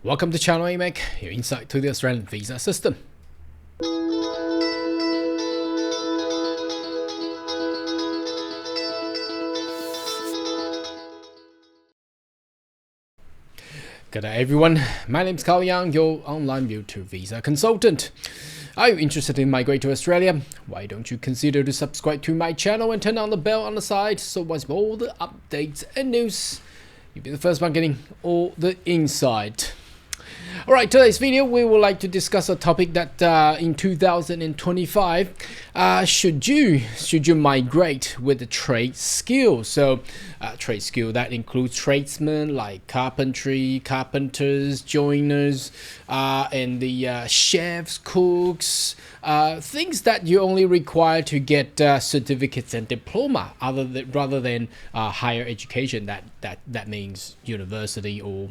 Welcome to Channel AMEC, your insight to the Australian visa system. Good day everyone, my name is Carl Young, your online YouTube visa consultant. Are you interested in migrating to Australia? Why don't you consider to subscribe to my channel and turn on the bell on the side so once more all the updates and news, you'll be the first one getting all the insight. Alright, today's video we would like to discuss a topic that in 2025 should you migrate with the trade skill. So trade skill that includes tradesmen like carpentry, carpenters, joiners, and the chefs, cooks, things that you only require to get certificates and diploma rather than higher education that means university or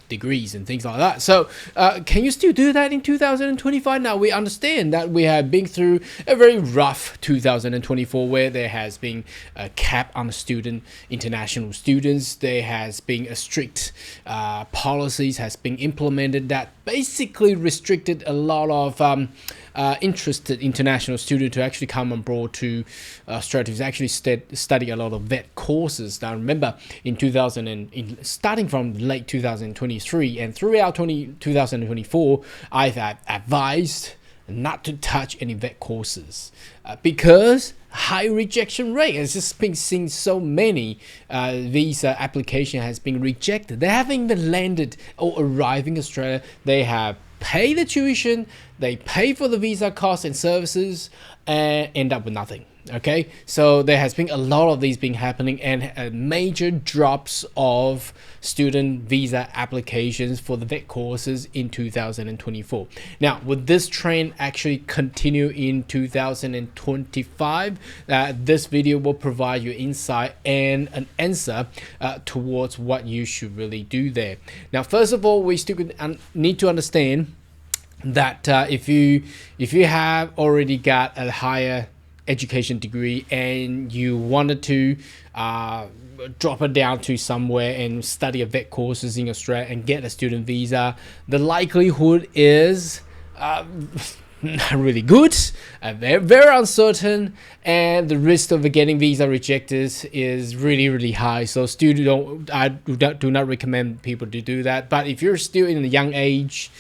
degrees and things like that. So can you still do that in 2025? Now we understand that we have been through a very rough 2024 where there has been a cap on international students. There has been a strict policies has been implemented that basically restricted a lot of interested international students to actually come on board to Australia to actually study a lot of vet courses. Now remember, starting from late 2023 and throughout 2024, I've advised not to touch any vet courses because high rejection rate has just been seen. So many visa application has been rejected. They haven't even landed or arrived in Australia. They have paid the tuition, they pay for the visa costs and services, and end up with nothing. Okay, so there has been a lot of these been happening and major drops of student visa applications for the vet courses in 2024. Now, would this trend actually continue in 2025? This video will provide you insight and an answer towards what you should really do there. Now, first of all, we still need to understand that if you have already got a higher education degree and you wanted to drop it down to somewhere and study a vet courses in Australia and get a student visa, the likelihood is not really good, very uncertain, and the risk of getting visa rejected is really high. So I do not recommend people to do that. But if you're still in a young age,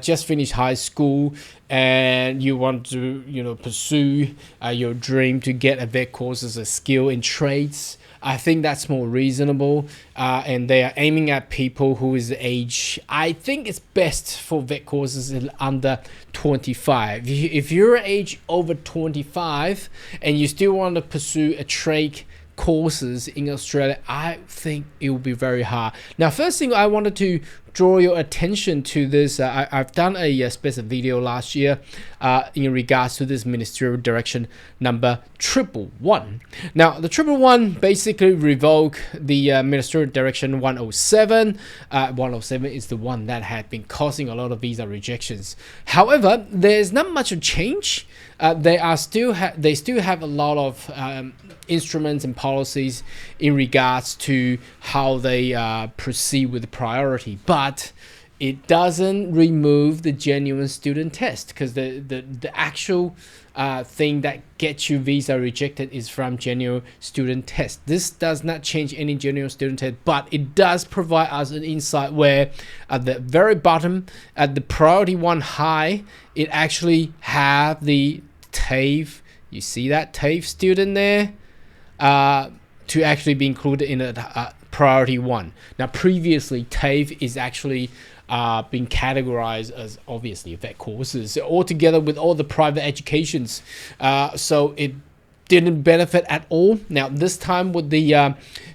just finished high school and you want to pursue your dream to get a vet course as a skill in trades, I think that's more reasonable, and they are aiming at people who is age. I think it's best for vet courses under 25. If you're age over 25 and you still want to pursue a trade courses in Australia, I think it will be very hard. Now, first thing I wanted to draw your attention to this, I've done a specific video last year in regards to this ministerial direction number 111. Now, the 111 basically revoked the ministerial direction 107. 107 is the one that had been causing a lot of visa rejections. However, there's not much of change. They still have a lot of instruments and policies in regards to how they proceed with the priority, but it doesn't remove the genuine student test, because the actual thing that gets you visa rejected is from genuine student test. This does not change any genuine student test, but it does provide us an insight where at the very bottom, at the priority 1 high, it actually have the TAFE. You see that TAFE student there? To actually be included in a priority 1. Now, previously, TAFE is actually been categorized as obviously vet courses altogether with all the private educations, so it didn't benefit at all. Now, this time with the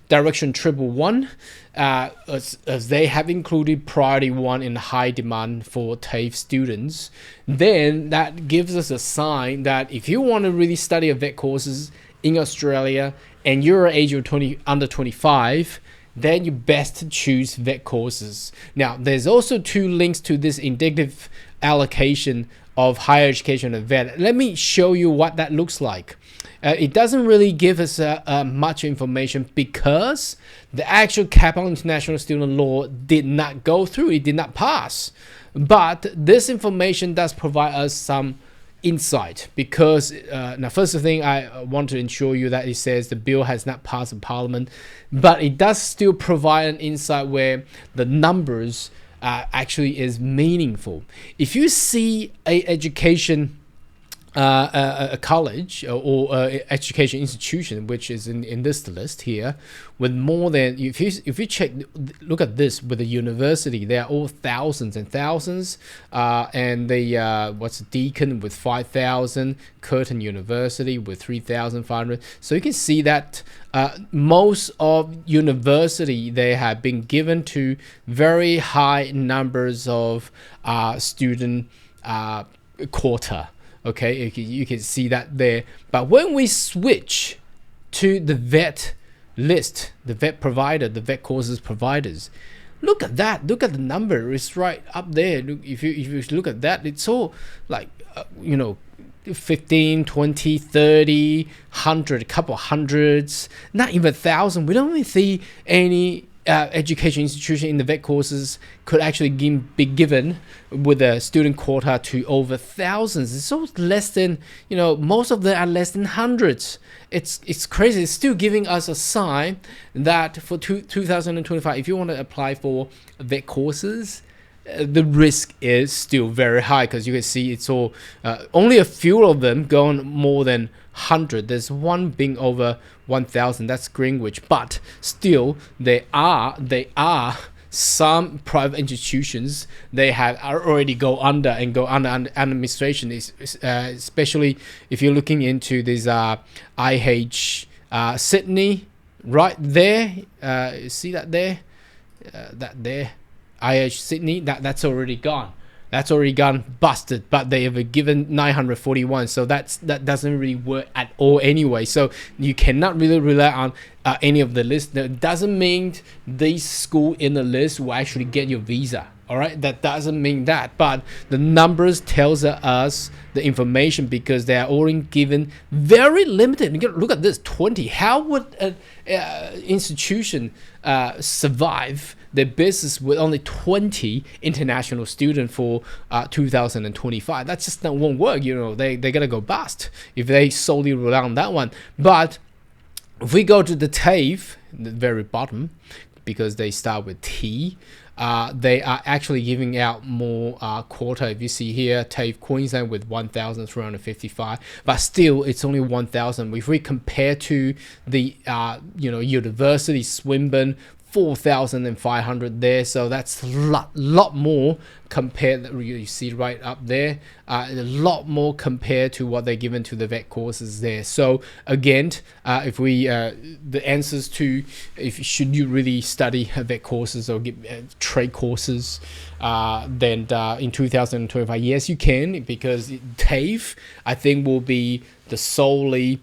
direction 111, as they have included priority 1 in high demand for TAFE students, then that gives us a sign that if you want to really study a vet courses in Australia and you're age of under 25, then you best choose vet courses. Now, there's also 2 links to this indicative allocation of higher education and vet. Let me show you what that looks like. it doesn't really give us much information because the actual cap on international student law did not go through. It did not pass. But this information does provide us some insight because now first thing I want to ensure you that it says the bill has not passed in Parliament, but it does still provide an insight where the numbers actually is meaningful. If you see a education a college or education institution which is in this list here with more than, if you check, look at this with the university, they are all thousands and thousands, and the what's Deakin with 5,000, Curtin University with 3,500. So you can see that most of university, they have been given to very high numbers of student quota. Okay, you can see that there. But when we switch to the vet list, the vet provider, the vet courses providers, look at that. Look at the number. It's right up there. If you look at that, it's all like, 15, 20, 30, 100, a couple hundreds, not even 1,000. We don't even see any education institution in the vet courses could actually be given with a student quota to over thousands. It's so less than, most of them are less than hundreds. It's crazy. It's still giving us a sign that for 2025, if you want to apply for vet courses, the risk is still very high because you can see it's all only a few of them going more than 100. There's one being over 1,000. That's Greenwich, but still there are some private institutions they have already go under administration. Especially if you're looking into this IH Sydney right there. See that there, that there. IH Sydney, that's already gone. That's already gone, busted. But they have given 941, so that doesn't really work at all anyway. So you cannot really rely on any of the list. That doesn't mean this school in the list will actually get your visa. All right, that doesn't mean that, but the numbers tells us the information because they are only given very limited. Look at this, 20. How would an institution survive their business with only 20 international students for 2025? That just won't work. They're gonna go bust if they solely rely on that one. But if we go to the TAFE, the very bottom, because they start with T, they are actually giving out more quota. If you see here, TAFE Queensland with 1,355, but still it's only 1,000. If we compare to the University Swinburne, 4,500 there, so that's a lot more compared. You see right up there, a lot more compared to what they're given to the vet courses there. So again, if we the answers to should you really study vet courses or get trade courses, then in 2025, yes, you can, because TAFE I think will be the solely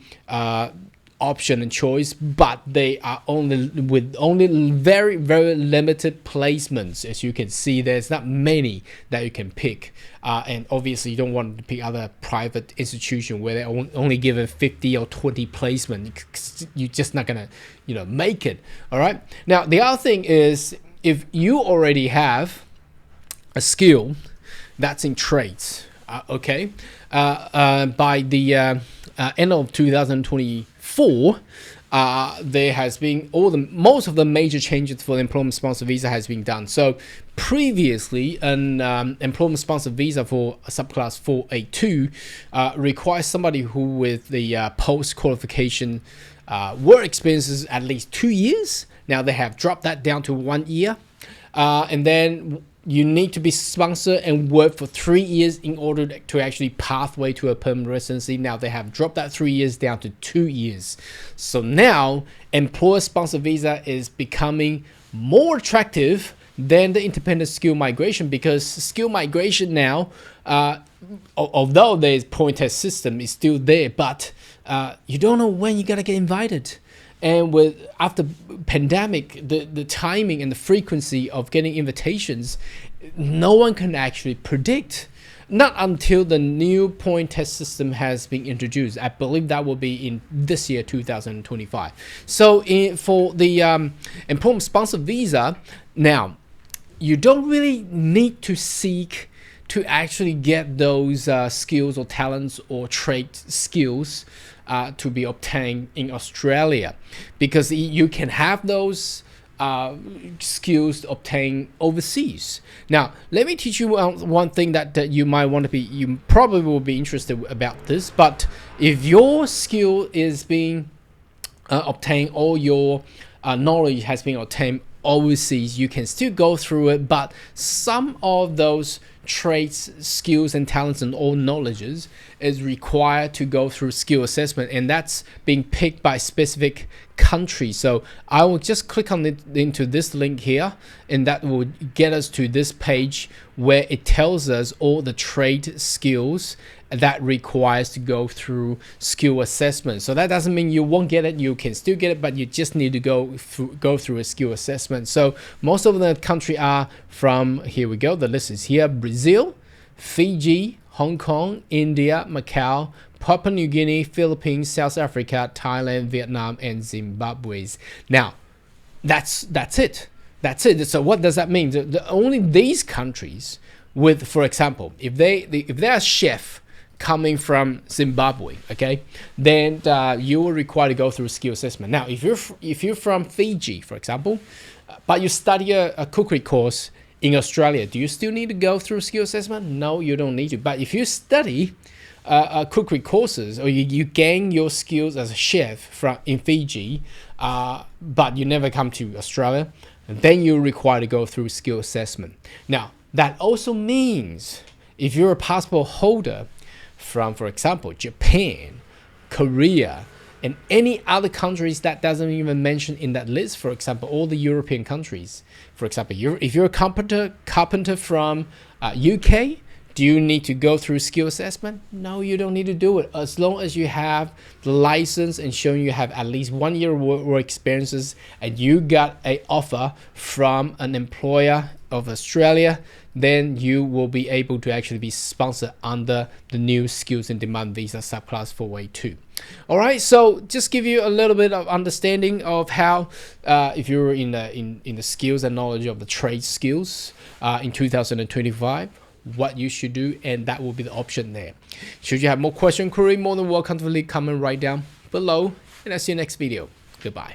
option and choice, but they are only very limited placements. As you can see, there's not many that you can pick, and obviously you don't want to pick other private institution where they're only given 50 or 20 placement. You're just not gonna make it. All right, now the other thing is, if you already have a skill that's in trades, by the end of 2024, there has been most of the major changes for the employment sponsor visa has been done. So previously, an employment sponsor visa for subclass 482 requires somebody who with the post qualification work experiences at least 2 years. Now they have dropped that down to 1 year, and then you need to be sponsored and work for 3 years in order to actually pathway to a permanent residency. Now they have dropped that 3 years down to 2 years. So now employer sponsored visa is becoming more attractive than the independent skill migration, because skill migration now, although there's point test system is still there, but you don't know when you're gonna get invited. And after pandemic, the timing and the frequency of getting invitations, no one can actually predict. not until the new point test system has been introduced. I believe that will be in this year, 2025. So for the employment sponsor visa, now you don't really need to seek to actually get those skills or talents or trade skills to be obtained in Australia, because you can have those skills obtained overseas. Now, let me teach you one thing that you might want to be, you probably will be interested about this, but if your skill is being obtained, or your knowledge has been obtained overseas, you can still go through it, but some of those traits, skills, and talents and all knowledges is required to go through skill assessment, and that's being picked by specific country. So I will just click on it into this link here, and that will get us to this page where it tells us all the trade skills that requires to go through skill assessment. So that doesn't mean you won't get it, you can still get it, but you just need to go through a skill assessment. So most of the country are from, here we go, the list is here: Brazil, Fiji, Hong Kong, India, Macau, Papua New Guinea, Philippines, South Africa, Thailand, Vietnam, and Zimbabwe. Now, that's it. That's it. So what does that mean? Only these countries with, for example, if they're a chef coming from Zimbabwe, okay, then you will require to go through skill assessment. Now, if you're from Fiji, for example, but you study a cookery course in Australia, do you still need to go through skill assessment? No, you don't need to. But if you study cookery courses, or you gain your skills as a chef in Fiji, but you never come to Australia, then you're required to go through skill assessment. Now, that also means if you're a passport holder from, for example, Japan, Korea, and any other countries that doesn't even mention in that list, for example, all the European countries. For example, if you're a carpenter from UK, do you need to go through skill assessment? No, you don't need to do it. As long as you have the license and showing you have at least 1 year work experiences, and you got an offer from an employer of Australia, then you will be able to actually be sponsored under the new skills in demand visa subclass 4A2. All right, so just give you a little bit of understanding of how, if you're in the skills and knowledge of the trade skills in 2025, what you should do, and that will be the option there. Should you have more question, query, more than welcome to leave comment right down below, and I'll see you next video. Goodbye.